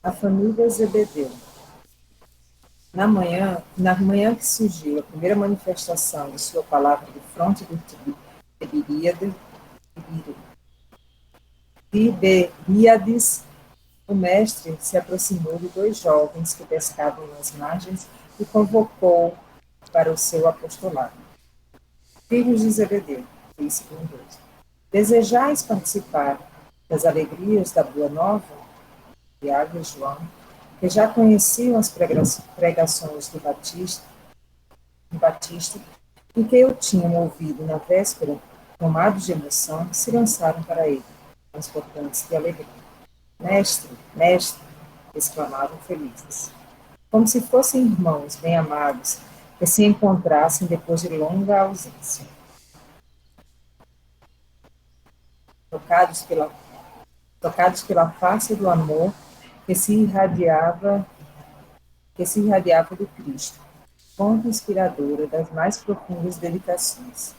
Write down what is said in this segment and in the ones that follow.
A família Zebedeu. Na manhã que surgiu a primeira manifestação de sua palavra de fronte do Tiberíades, Tiberíades, o mestre se aproximou de dois jovens que pescavam nas margens e convocou para o seu apostolado. Filhos de Zebedeu, disse com Deus, desejais participar das alegrias da Boa Nova? Tiago e João, que já conheciam as pregações do Batista e que eu tinha ouvido na véspera, tomados de emoção, se lançaram para ele, transportantes de alegria. Mestre, mestre, exclamavam felizes, como se fossem irmãos bem-amados que se encontrassem depois de longa ausência. Tocados pela, tocados pela face do amor que se irradiava, que se irradiava do Cristo, fonte inspiradora das mais profundas dedicações.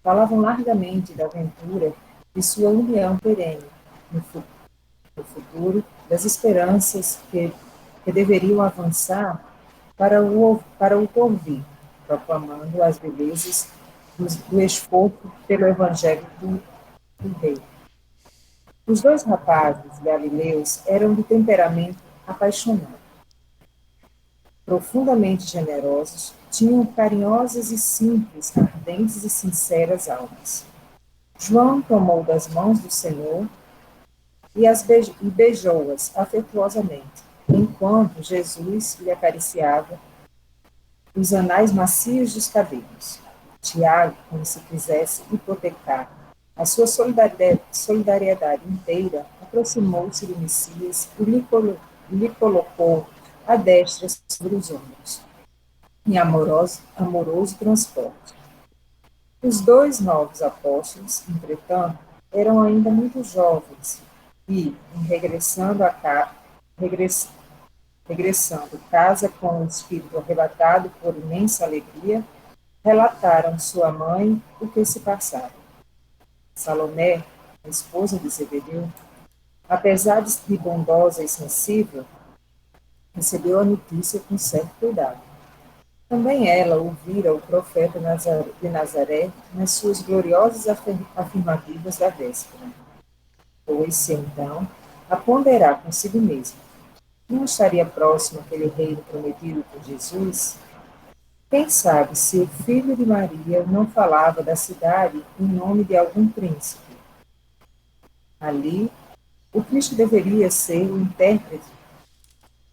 Falavam largamente da aventura de sua união perene no futuro, das esperanças que deveriam avançar para o porvir, proclamando as belezas do esforço pelo Evangelho do Rei. Os dois rapazes galileus eram de temperamento apaixonado, profundamente generosos, tinham carinhosas e simples, ardentes e sinceras almas. João tomou das mãos do Senhor e beijou-as afetuosamente, enquanto Jesus lhe acariciava os anais macios dos cabelos. Tiago, como se quisesse hipotecar a sua solidariedade inteira, aproximou-se do Messias e lhe colocou a destra sobre os ombros, em amoroso transporte. Os dois novos apóstolos, entretanto, eram ainda muito jovens e, em regress- regressando casa com o espírito arrebatado por imensa alegria, relataram sua mãe o que se passara. Salomé, a esposa de Zebedeu, apesar de bondosa e sensível, recebeu a notícia com certo cuidado. Também ela ouvira o profeta de Nazaré nas suas gloriosas afirmativas da véspera. Pôs-se, então, a ponderar consigo mesma. Não estaria próximo aquele reino prometido por Jesus? Quem sabe se o filho de Maria não falava da cidade em nome de algum príncipe? Ali, o Cristo deveria ser o intérprete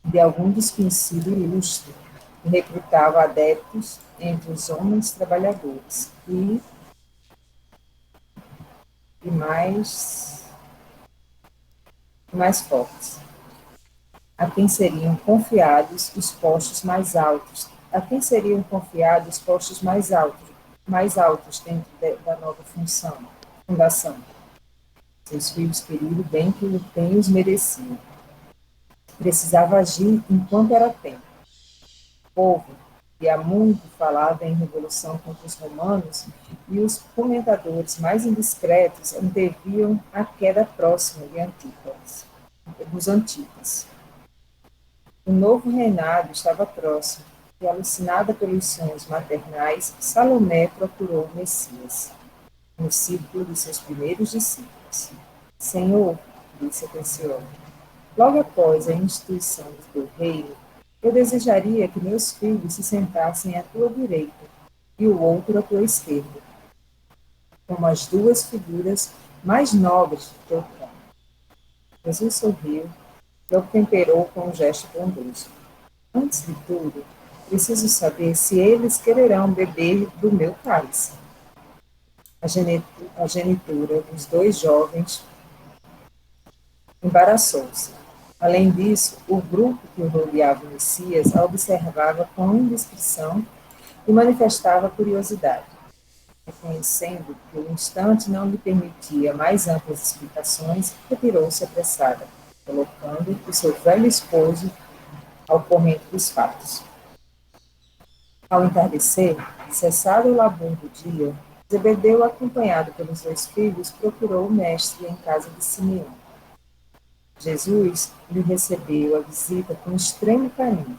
de algum desconhecido ilustre, que recrutava adeptos entre os homens trabalhadores e mais fortes, a quem seriam confiados os postos mais altos, a quem seriam confiados os postos mais altos dentro da nova fundação. Seus filhos queridos bem que os mereciam. Precisava agir enquanto era tempo. O povo, que há muito falava em revolução contra os romanos, e os comentadores mais indiscretos anteviam a queda próxima dos Antipas. O novo reinado estava próximo, e, alucinada pelos sonhos maternais, Salomé procurou o Messias, no círculo de seus primeiros discípulos. Senhor, disse atencioso, logo após a instituição do teu reino, eu desejaria que meus filhos se sentassem à tua direita e o outro à tua esquerda, como as duas figuras mais nobres do teu trono. Jesus sorriu e o temperou com um gesto bondoso. Antes de tudo, preciso saber se eles quererão beber do meu cálice. A genitura dos dois jovens embaraçou-se. Além disso, o grupo que rodeava o Messias a observava com indiscrição e manifestava curiosidade. Reconhecendo que o instante não lhe permitia mais amplas explicações, retirou-se apressada, colocando o seu velho esposo ao corrente dos fatos. Ao entardecer, cessado o labor do dia, Zebedeu, acompanhado pelos dois filhos, procurou o mestre em casa de Simeão. Jesus lhe recebeu a visita com extremo carinho,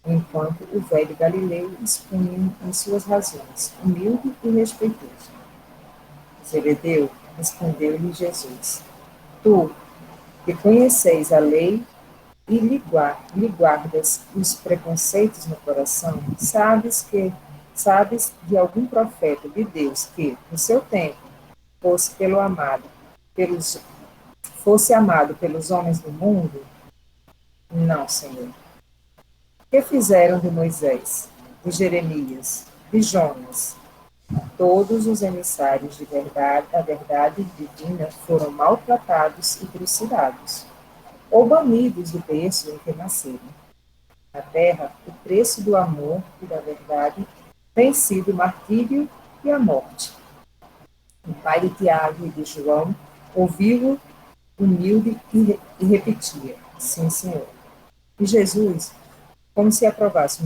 enquanto o velho Galileu expunha as suas razões, humilde e respeitoso. Zebedeu, respondeu-lhe Jesus: Tu, que conheceis a lei e lhe guardas os preconceitos no coração, sabes de algum profeta de Deus que, no seu tempo, fosse pelo amado, pelos fosse amado pelos homens do mundo? Não, Senhor. Que fizeram de Moisés, de Jeremias, de Jonas? Todos os emissários da verdade divina foram maltratados e trucidados, ou banidos do berço em que nasceram. Na terra, o preço do amor e da verdade tem sido o martírio e a morte. O pai de Tiago e de João ouviu humilde e repetia: Sim, Senhor. E Jesus, como se aproveitasse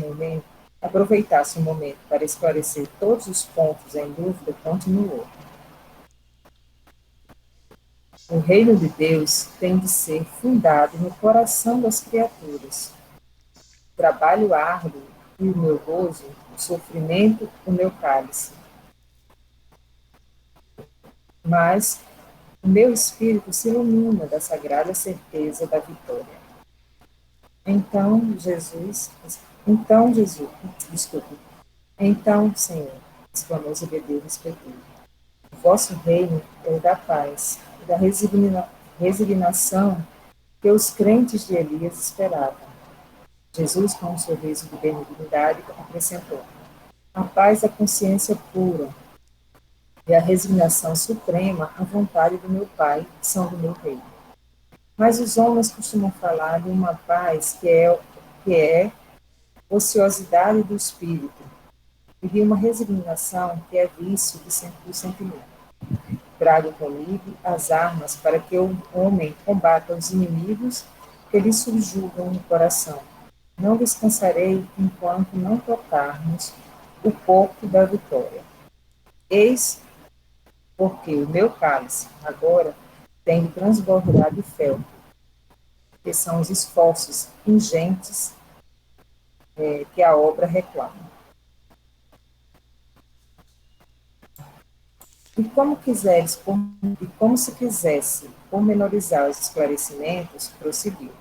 o momento para esclarecer todos os pontos em dúvida, continuou: O reino de Deus tem de ser fundado no coração das criaturas. O trabalho árduo e o meu gozo, o sofrimento, o meu cálice. Mas o meu espírito se ilumina da sagrada certeza da vitória. Então Jesus, desculpe, então, Senhor, exclamou Zebedeu respeitoso, o vosso reino é o da paz e da resignação que os crentes de Elias esperavam. Jesus, com um sorriso de benignidade, acrescentou: a paz da consciência pura e a resignação suprema à vontade do meu Pai são do meu reino. Mas os homens costumam falar de uma paz que é ociosidade do espírito e de uma resignação que é vício do sentimento. Trago comigo as armas para que o homem combata os inimigos que lhe subjugam no coração. Não descansarei enquanto não tocarmos o corpo da vitória. Eis porque o meu cálice agora tem de transbordar de fel, que são os esforços ingentes que a obra reclama. E como se quisesse pormenorizar os esclarecimentos, prosseguiu.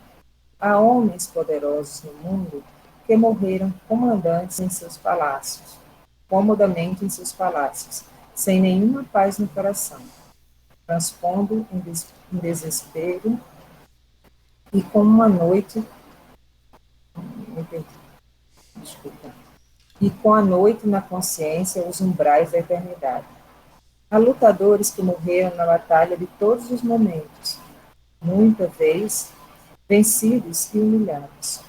Há homens poderosos no mundo que morreram comandantes em seus palácios, comodamente em seus palácios, sem nenhuma paz no coração, transpondo em desespero e com uma noite, desculpa, e com a noite na consciência os umbrais da eternidade. Há lutadores que morreram na batalha de todos os momentos, muita vez vencidos e humilhados,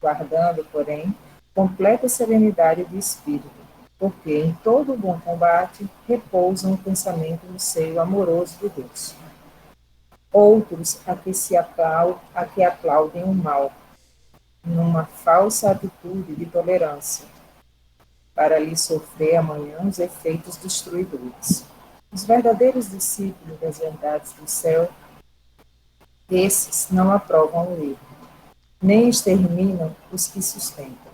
guardando, porém, completa serenidade de espírito, porque em todo o bom combate repousa um pensamento no seio amoroso de Deus. Outros a que aplaudem o mal, numa falsa atitude de tolerância, para lhe sofrer amanhã os efeitos destruidores. Os verdadeiros discípulos das verdades do céu, esses não aprovam o erro, nem exterminam os que sustentam.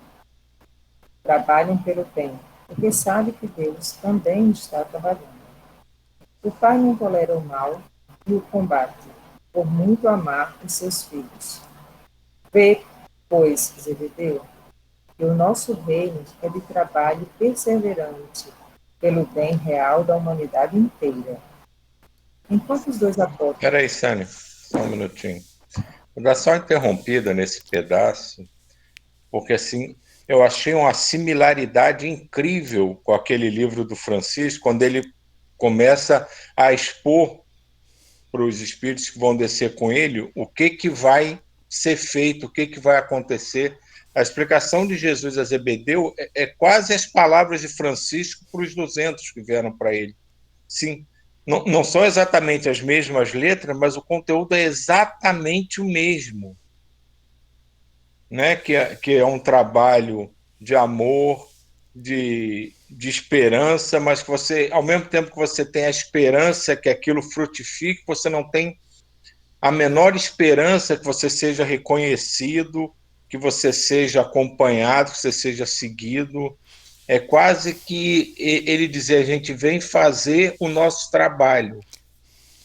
Trabalham pelo bem, porque sabe que Deus também está trabalhando. O Pai não tolera o mal e o combate, por muito amar os seus filhos. Vê, pois, Zebedeu, que o nosso reino é de trabalho perseverante pelo bem real da humanidade inteira. Enquanto os dois apóstolos... Espera aí, Sânia, só um minutinho. Vou dar só uma interrompida nesse pedaço, porque assim, eu achei uma similaridade incrível com aquele livro do Francisco, quando ele começa a expor para os espíritos que vão descer com ele o que vai ser feito, o que vai acontecer. A explicação de Jesus a Zebedeu é quase as palavras de Francisco para os 200 que vieram para ele. Sim, não são exatamente as mesmas letras, mas o conteúdo é exatamente o mesmo, né? Que é um trabalho de amor, de esperança, mas que você, ao mesmo tempo que você tem a esperança que aquilo frutifique, você não tem a menor esperança que você seja reconhecido, que você seja acompanhado, que você seja seguido. É quase que ele dizer, a gente vem fazer o nosso trabalho,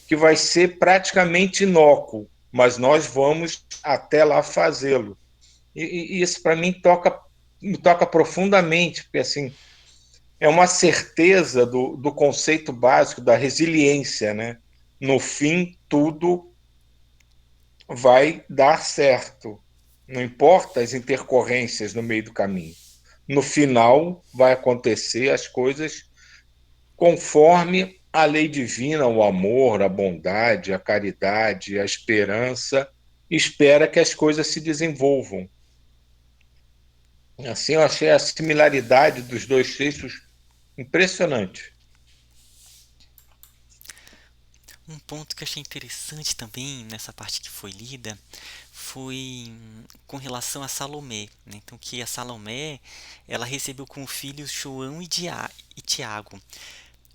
que vai ser praticamente inócuo, mas nós vamos até lá fazê-lo. E isso para mim me toca profundamente, porque assim, é uma certeza do conceito básico da resiliência, né? No fim, tudo vai dar certo. Não importa as intercorrências no meio do caminho. No final, vai acontecer as coisas conforme a lei divina, o amor, a bondade, a caridade, a esperança, espera que as coisas se desenvolvam. Assim, eu achei a similaridade dos dois textos impressionante. Um ponto que eu achei interessante também nessa parte que foi lida foi com relação a Salomé, né? Então que a Salomé ela recebeu como filhos João e Tiago.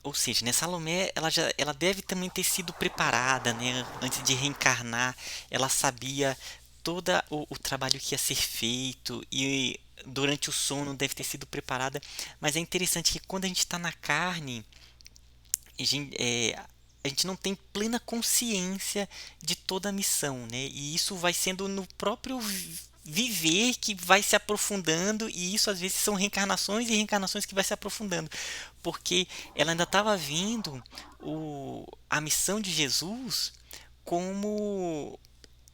Ou seja, né, Salomé ela deve também ter sido preparada, né, antes de reencarnar. Ela sabia todo o trabalho que ia ser feito e durante o sono deve ter sido preparada. Mas é interessante que quando a gente está na carne, a gente não tem plena consciência de toda a missão, né? E isso vai sendo no próprio viver que vai se aprofundando, e isso às vezes são reencarnações e reencarnações que vai se aprofundando, porque ela ainda estava vendo a missão de Jesus como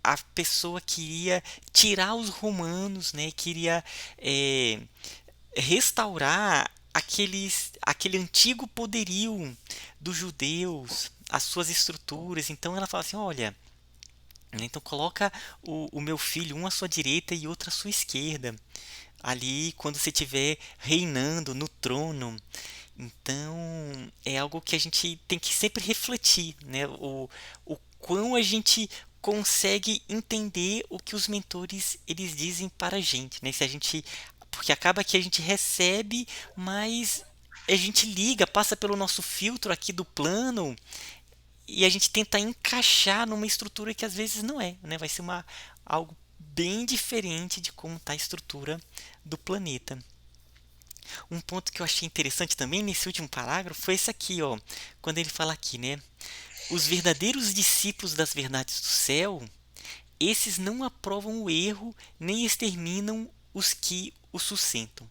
a pessoa queria tirar os romanos, né? Queria restaurar aquele antigo poderio dos judeus, as suas estruturas. Então ela fala assim: olha, então coloca o meu filho um à sua direita e outro à sua esquerda, ali quando você estiver reinando no trono. Então é algo que a gente tem que sempre refletir, né? O quão a gente consegue entender o que os mentores eles dizem para a gente, né? Se a gente, porque acaba que a gente recebe, mas a gente liga, passa pelo nosso filtro aqui do plano e a gente tenta encaixar numa estrutura que às vezes não é, né? Vai ser algo bem diferente de como está a estrutura do planeta. Um ponto que eu achei interessante também nesse último parágrafo foi esse aqui, ó, quando ele fala aqui, né? Os verdadeiros discípulos das verdades do céu, esses não aprovam o erro nem exterminam os que o sustentam.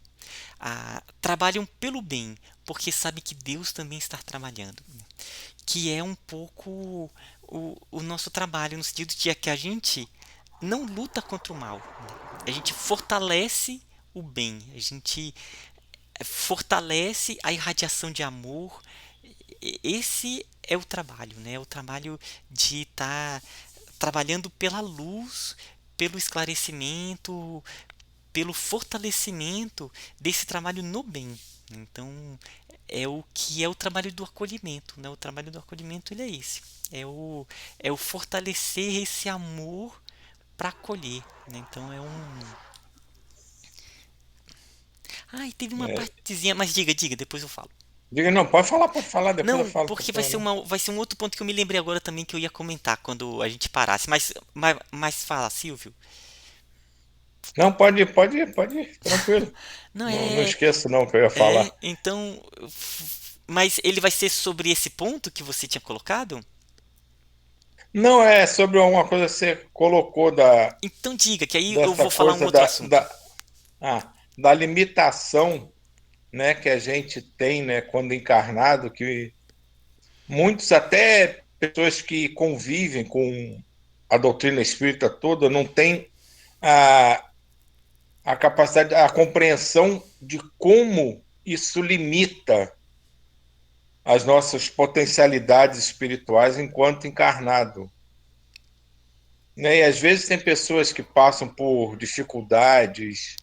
Trabalham pelo bem, porque sabem que Deus também está trabalhando. Que é um pouco o nosso trabalho, no sentido de que a gente não luta contra o mal. A gente fortalece o bem, a gente fortalece a irradiação de amor. Esse é o trabalho, né? O trabalho de estar trabalhando pela luz, pelo esclarecimento, pelo fortalecimento desse trabalho no bem. Então, é o que é o trabalho do acolhimento, né? O trabalho do acolhimento ele é esse. É o fortalecer esse amor para acolher, né? Então é um. E teve uma É, partezinha, mas diga, depois eu falo. diga, não, pode falar, depois eu Não, falo, não tem porque problema. vai ser um outro ponto que eu me lembrei agora também que eu ia comentar quando a gente parasse. Mas fala, Silvio. Não, pode ir, tranquilo. Não Não esqueça não que eu ia é, falar. então, mas ele vai ser sobre esse ponto que você tinha colocado? Não é sobre alguma coisa que você colocou Então diga, que aí eu dessa vou falar um coisa outro assunto. da limitação, né, que a gente tem, né, quando encarnado, que muitos, até pessoas que convivem com a doutrina espírita toda, não têm a, a capacidade, a compreensão de como isso limita as nossas potencialidades espirituais enquanto encarnado. Né? E às vezes tem pessoas que passam por dificuldades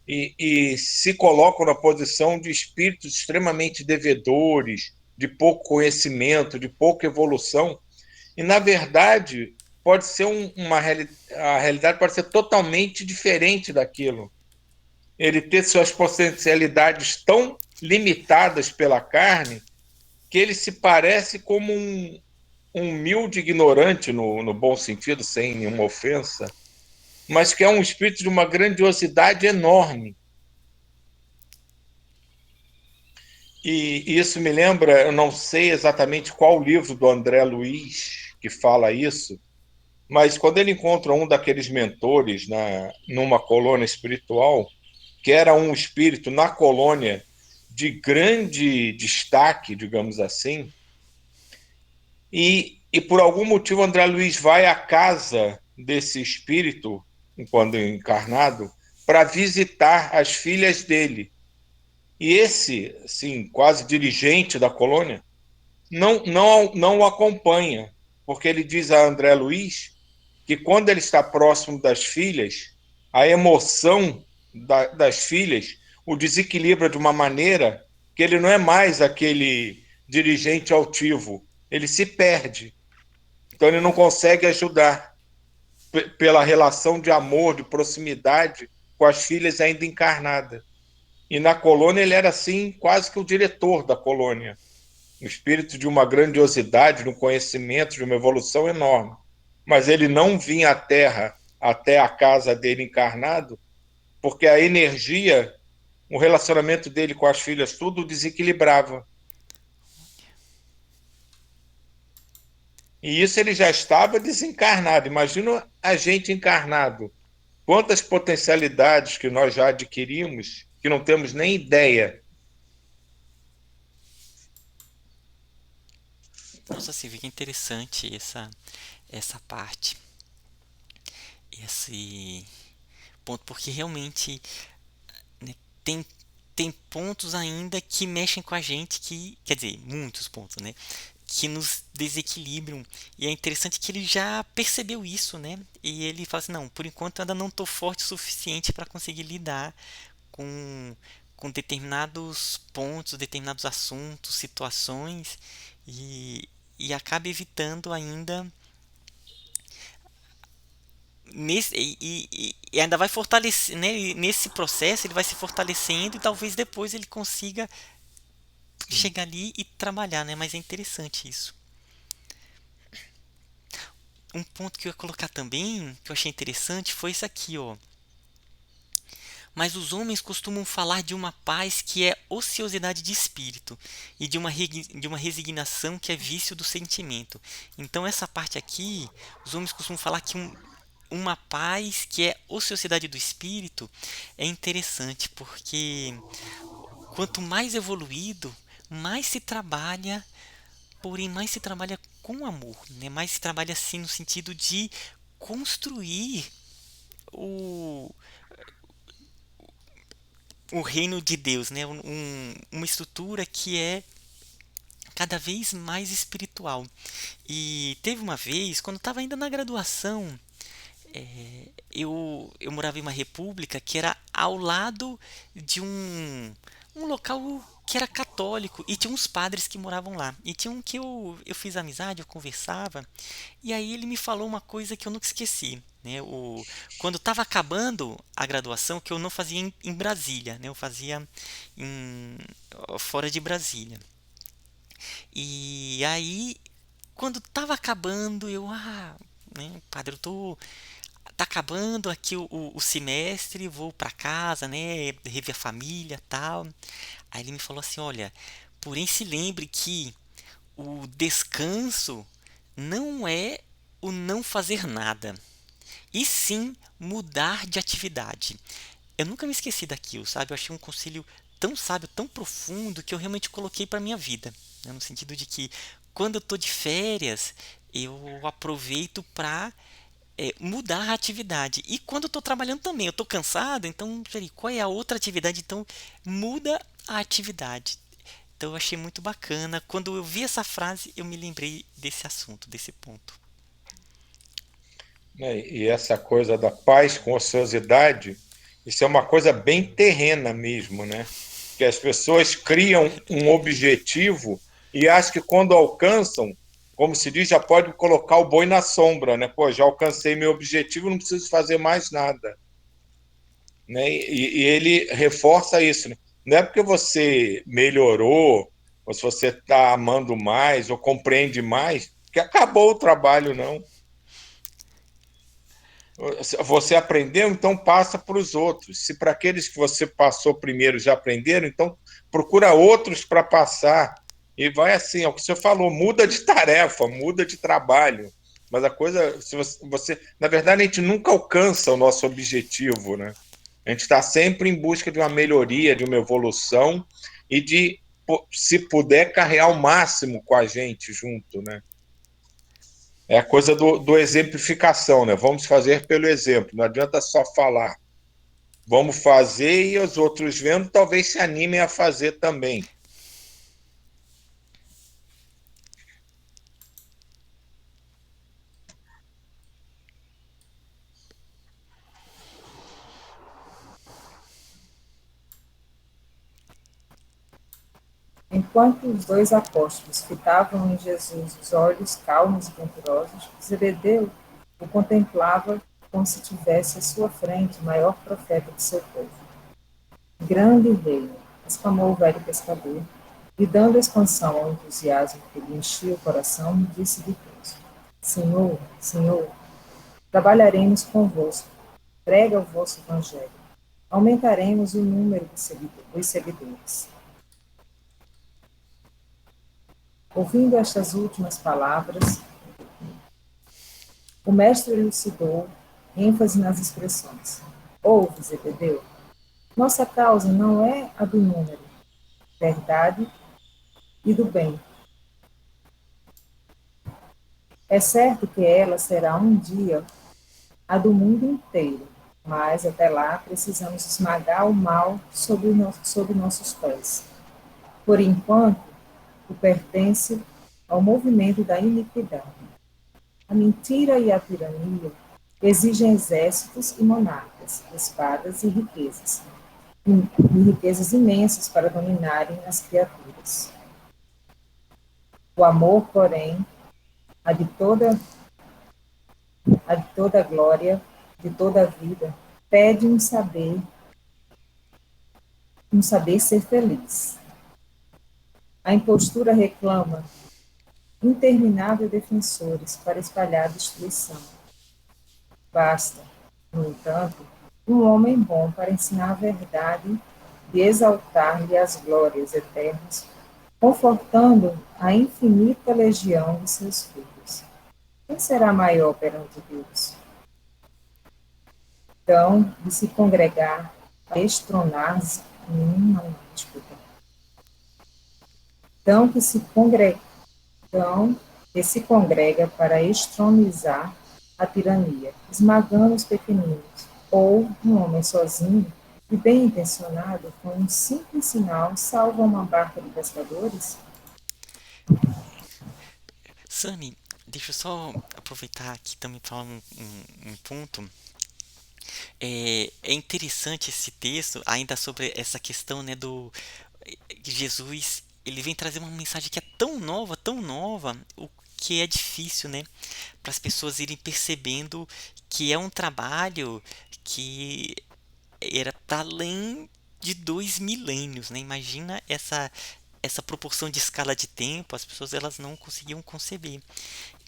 e se colocam na posição de espíritos extremamente devedores, de pouco conhecimento, de pouca evolução, e na verdade pode ser a realidade pode ser totalmente diferente daquilo. Ele ter suas potencialidades tão limitadas pela carne que ele se parece como um humilde ignorante, no bom sentido, sem nenhuma ofensa, mas que é um espírito de uma grandiosidade enorme. E isso me lembra, eu não sei exatamente qual livro do André Luiz que fala isso, mas quando ele encontra um daqueles mentores numa colônia espiritual, que era um espírito na colônia de grande destaque, digamos assim, e por algum motivo André Luiz vai à casa desse espírito, quando encarnado, para visitar as filhas dele. E esse, assim, quase dirigente da colônia, não o acompanha, porque ele diz a André Luiz que quando ele está próximo das filhas, a emoção das filhas o desequilibra de uma maneira que ele não é mais aquele dirigente altivo, ele se perde. Então ele não consegue ajudar pela relação de amor, de proximidade com as filhas ainda encarnadas. E na colônia ele era assim, quase que o diretor da colônia. Um espírito de uma grandiosidade, de um conhecimento, de uma evolução enorme. Mas ele não vinha à Terra, até a casa dele encarnado, porque a energia, o relacionamento dele com as filhas, tudo desequilibrava. E isso ele já estava desencarnado. Imagina a gente encarnado. Quantas potencialidades que nós já adquirimos que não temos nem ideia. Nossa, Silvia, que interessante essa parte, esse ponto, porque realmente, né, tem, tem pontos ainda que mexem com a gente, que, quer dizer, muitos pontos, né? Que nos desequilibram. E é interessante que ele já percebeu isso, né? E ele fala assim, não, por enquanto eu ainda não estou forte o suficiente para conseguir lidar com, com determinados pontos, determinados assuntos, situações, e, e acaba evitando ainda e ainda vai fortalecer, né, nesse processo ele vai se fortalecendo e talvez depois ele consiga chegar ali e trabalhar, né? Mas é interessante isso. Um ponto que eu ia colocar também, que eu achei interessante, foi isso aqui, ó. Mas os homens costumam falar de uma paz que é ociosidade de espírito e de uma resignação que é vício do sentimento. Então, essa parte aqui, os homens costumam falar que uma paz que é ociosidade do espírito é interessante, porque quanto mais evoluído, mais se trabalha, porém mais se trabalha com amor, né? Mais se trabalha assim no sentido de construir o, o reino de Deus, né? Uma estrutura que é cada vez mais espiritual. E teve uma vez, quando eu estava ainda na graduação, eu morava em uma república que era ao lado de um local que era católico e tinha uns padres que moravam lá. E tinha um que eu fiz amizade, eu conversava, e aí ele me falou uma coisa que eu nunca esqueci. Né? Quando estava acabando a graduação, que eu não fazia em Brasília, né? Eu fazia em, fora de Brasília. E aí, quando estava acabando, né, padre, tá acabando aqui o semestre, vou para casa, né, rever a família, tal. Aí ele me falou assim, olha, porém se lembre que o descanso não é o não fazer nada, e sim mudar de atividade. Eu nunca me esqueci daquilo, sabe? Eu achei um conselho tão sábio, tão profundo, que eu realmente coloquei para minha vida, né? No sentido de que quando eu tô de férias, eu aproveito para mudar a atividade. E quando eu estou trabalhando também, eu estou cansado, então, peraí, qual é a outra atividade? Então, muda a atividade. Então, eu achei muito bacana. Quando eu vi essa frase, eu me lembrei desse assunto, desse ponto. Né? E essa coisa da paz com ociosidade, isso é uma coisa bem terrena mesmo, né? Que as pessoas criam um objetivo e acham que quando alcançam, como se diz, já pode colocar o boi na sombra, né? Pô, já alcancei meu objetivo, não preciso fazer mais nada, né? E ele reforça isso, né? Não é porque você melhorou, ou se você está amando mais, ou compreende mais, que acabou o trabalho, não. Você aprendeu, então passa para os outros. Se para aqueles que você passou primeiro já aprenderam, então procura outros para passar. E vai assim, é o que você falou, muda de tarefa, muda de trabalho. Mas a coisa, se na verdade, a gente nunca alcança o nosso objetivo, né? A gente está sempre em busca de uma melhoria, de uma evolução e de, se puder, carregar o máximo com a gente junto, né? É a coisa do exemplificação, né? Vamos fazer pelo exemplo, não adianta só falar. Vamos fazer e os outros vendo talvez se animem a fazer também. Enquanto os dois apóstolos fitavam em Jesus os olhos calmos e venturosos, Zebedeu o contemplava como se tivesse à sua frente o maior profeta de seu povo. Grande reino, exclamou o velho pescador, e dando expansão ao entusiasmo que lhe enchia o coração, disse depois: Senhor, Senhor, trabalharemos convosco, prega o vosso evangelho, aumentaremos o número dos seguidores. Ouvindo estas últimas palavras, o mestre elucidou, ênfase nas expressões. Ouve, Zebedeu, nossa causa não é a do número, verdade e do bem. É certo que ela será um dia a do mundo inteiro, mas até lá precisamos esmagar o mal sob nossos pés. Por enquanto, o pertence ao movimento da iniquidade. A mentira e a tirania exigem exércitos e monarcas, espadas e riquezas imensas para dominarem as criaturas. O amor, porém, a de toda a glória, de toda a vida, pede um saber ser feliz. A impostura reclama interminável defensores para espalhar destruição. Basta, no entanto, um homem bom para ensinar a verdade e exaltar-lhe as glórias eternas, confortando a infinita legião de seus filhos. Quem será maior perante Deus? Então, de se congregar, destronar-se, desculpa. Então, então, que se congrega para estronizar a tirania, esmagando os pequeninos, ou um homem sozinho e bem intencionado, com um simples sinal, salva uma barca de pescadores? Sami, deixa eu só aproveitar aqui também para falar um ponto. É interessante esse texto, ainda sobre essa questão, né, do Jesus, ele vem trazer uma mensagem que é tão nova, o que é difícil, né, para as pessoas irem percebendo que é um trabalho que era para além de 2 milênios, né? Imagina essa proporção de escala de tempo, as pessoas elas não conseguiam conceber.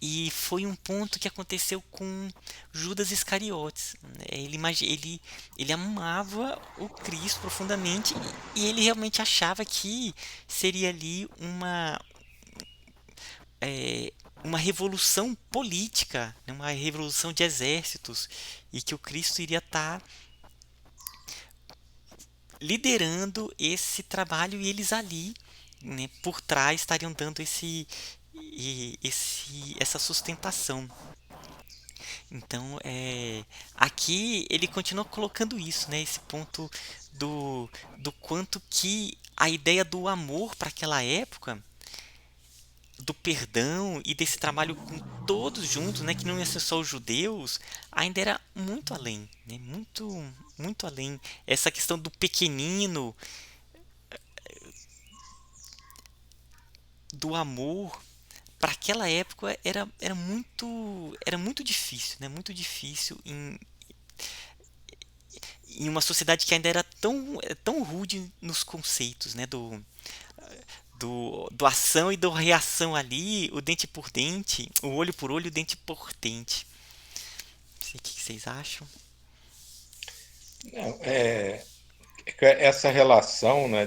E foi um ponto que aconteceu com Judas Iscariotes, né? Ele amava o Cristo profundamente e ele realmente achava que seria ali uma revolução política, né? Uma revolução de exércitos, e que o Cristo iria estar liderando esse trabalho e eles ali, né, por trás estariam dando essa sustentação. Então, aqui ele continua colocando isso, né, esse ponto do quanto que a ideia do amor para aquela época, do perdão e desse trabalho com todos juntos, né, que não ia ser só os judeus, ainda era muito além, né, muito além. Essa questão do pequenino, do amor, para aquela época era muito difícil, né? Muito difícil em uma sociedade que ainda era tão rude nos conceitos, né? do ação e do reação ali, o dente por dente, o olho por olho, o dente por dente. Não sei o que vocês acham. Não, essa relação, né,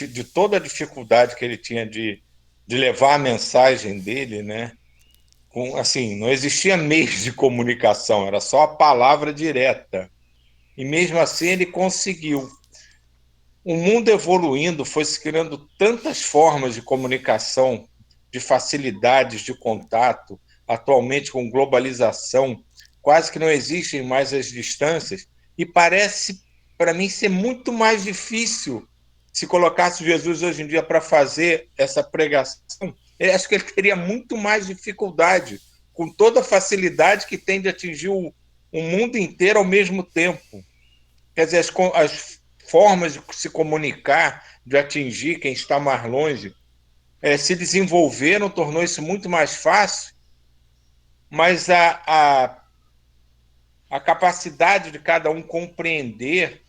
de toda a dificuldade que ele tinha de levar a mensagem dele, né, assim, não existia meios de comunicação, era só a palavra direta. E mesmo assim ele conseguiu. O mundo evoluindo, foi se criando tantas formas de comunicação, de facilidades de contato, atualmente com globalização, quase que não existem mais as distâncias, e parece, para mim, ser muito mais difícil se colocasse Jesus hoje em dia para fazer essa pregação. Eu acho que ele teria muito mais dificuldade, com toda a facilidade que tem de atingir o mundo inteiro ao mesmo tempo. Quer dizer, as formas de se comunicar, de atingir quem está mais longe, se desenvolveram, tornou isso muito mais fácil, mas a capacidade de cada um compreender,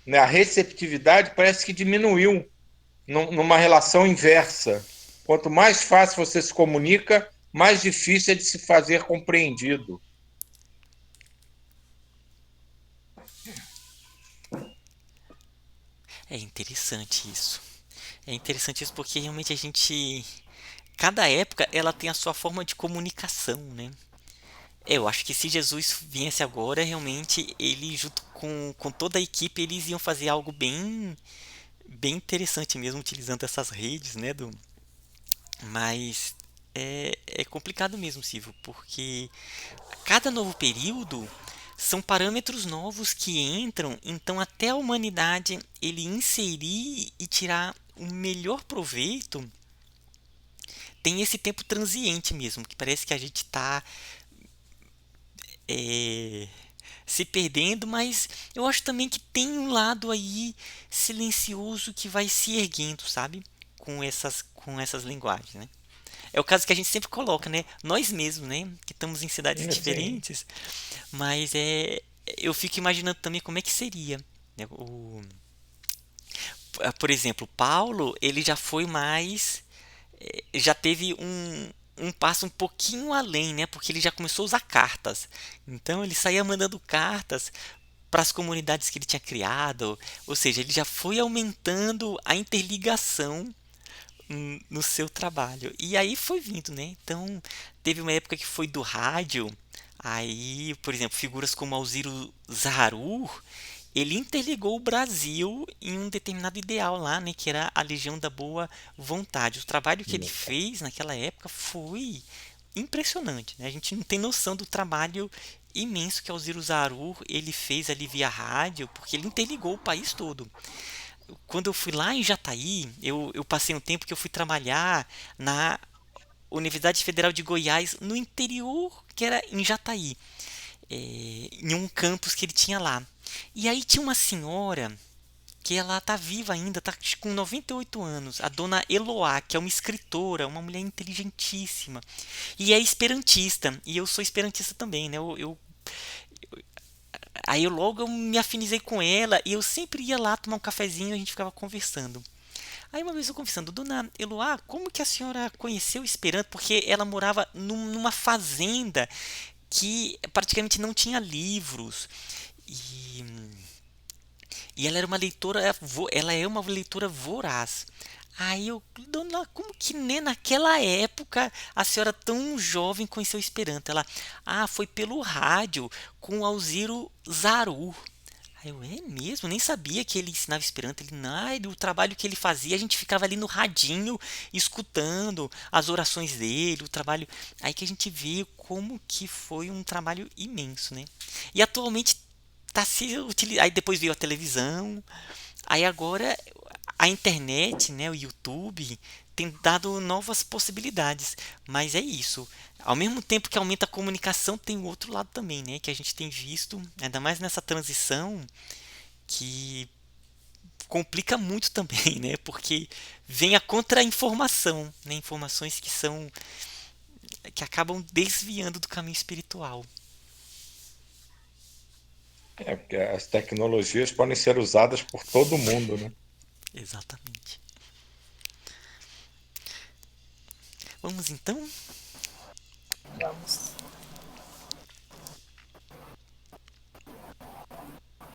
né, a receptividade parece que diminuiu numa relação inversa. Quanto mais fácil você se comunica, mais difícil é de se fazer compreendido. É interessante isso. É interessante isso porque realmente a gente. Cada época ela tem a sua forma de comunicação, né? Eu acho que se Jesus viesse agora, realmente ele, junto com toda a equipe, eles iam fazer algo bem interessante mesmo, utilizando essas redes, né? Mas é complicado mesmo, Silvio, porque cada novo período são parâmetros novos que entram, então até a humanidade ele inserir e tirar o melhor proveito, tem esse tempo transiente mesmo, que parece que a gente está é, se perdendo, mas eu acho também que tem um lado aí silencioso que vai se erguendo, sabe? Com essas linguagens, né? É o caso que a gente sempre coloca, né? Nós mesmos, né? Que estamos em cidades Assim, diferentes, mas eu fico imaginando também como é que seria, né? Por exemplo, Paulo, ele já foi mais, já teve um passo um pouquinho além, né? Porque ele já começou a usar cartas. Então ele saía mandando cartas para as comunidades que ele tinha criado, ou seja, ele já foi aumentando a interligação no seu trabalho. E aí foi vindo, né? Então, teve uma época que foi do rádio. Aí, por exemplo, figuras como Alziro Zaharu, ele interligou o Brasil em um determinado ideal lá, né? Que era a Legião da Boa Vontade. O trabalho que ele fez naquela época foi impressionante, né? A gente não tem noção do trabalho imenso que Alziro Zaharu ele fez ali via rádio, porque ele interligou o país todo. Quando eu fui lá em Jataí, eu passei um tempo que eu fui trabalhar na Universidade Federal de Goiás, no interior, que era em Jataí, em um campus que ele tinha lá. E aí tinha uma senhora que ela tá viva ainda, tá com 98 anos, a dona Eloá, que é uma escritora, uma mulher inteligentíssima, e é esperantista, e eu sou esperantista também, né? Aí logo eu me afinizei com ela e eu sempre ia lá tomar um cafezinho e a gente ficava conversando. Aí uma vez eu conversando, dona Eloá, como que a senhora conheceu o Esperanto? Porque ela morava numa fazenda que praticamente não tinha livros. E, e ela era uma leitora, ela é uma leitora voraz. Aí eu, dona, como que né, naquela época a senhora tão jovem conheceu o Esperanto? Ela, foi pelo rádio com o Alziro Zaru. Aí eu, é mesmo? Nem sabia que ele ensinava Esperanto. Ele, o trabalho que ele fazia, a gente ficava ali no radinho, escutando as orações dele, o trabalho. Aí que a gente vê como que foi um trabalho imenso, né? E atualmente tá se utilizando. Aí depois veio a televisão. Aí agora a internet, né, o YouTube, tem dado novas possibilidades. Mas é isso. Ao mesmo tempo que aumenta a comunicação, tem o outro lado também, né? Que a gente tem visto, ainda mais nessa transição, que complica muito também, né? Porque vem a contra-informação, né? Informações que acabam desviando do caminho espiritual. porque as tecnologias podem ser usadas por todo mundo, né? Exatamente. Vamos então? Vamos.